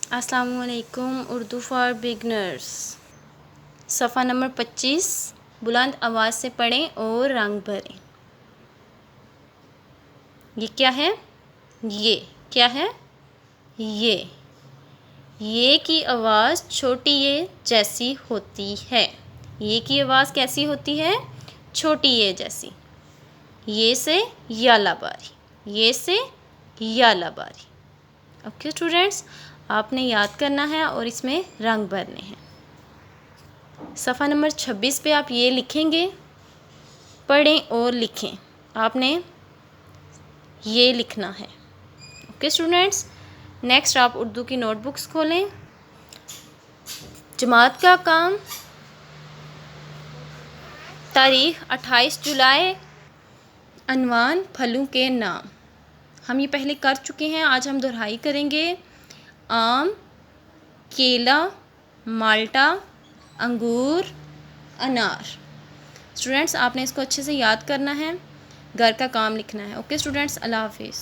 अस्सलामुअलैकुम। Urdu for beginners, सफ़ा number 25। बुलंद आवाज़ से पढ़ें और रंग भरें। ये क्या है? ये क्या है? ये की आवाज़ छोटी ये जैसी होती है। ये की आवाज़ कैसी होती है? छोटी ये जैसी। ये से या लाबारी, ये से या लाबारी। ओके स्टूडेंट्स, आपने याद करना है और इसमें रंग भरने हैं। सफ़ा नंबर 26 पे आप ये लिखेंगे, पढ़ें और लिखें। आपने ये लिखना है। ओके स्टूडेंट्स, नेक्स्ट आप उर्दू की नोटबुक्स खोलें। जमात का काम, तारीख़ 28 जुलाई। अनवान फलों के नाम हम ये पहले कर चुके हैं, आज हम दोहराई करेंगे। आम, केला, माल्टा, अंगूर, अनार। स्टूडेंट्स, आपने इसको अच्छे से याद करना है, घर का काम लिखना है। ओके स्टूडेंट्स, अल्लाह हाफिज़।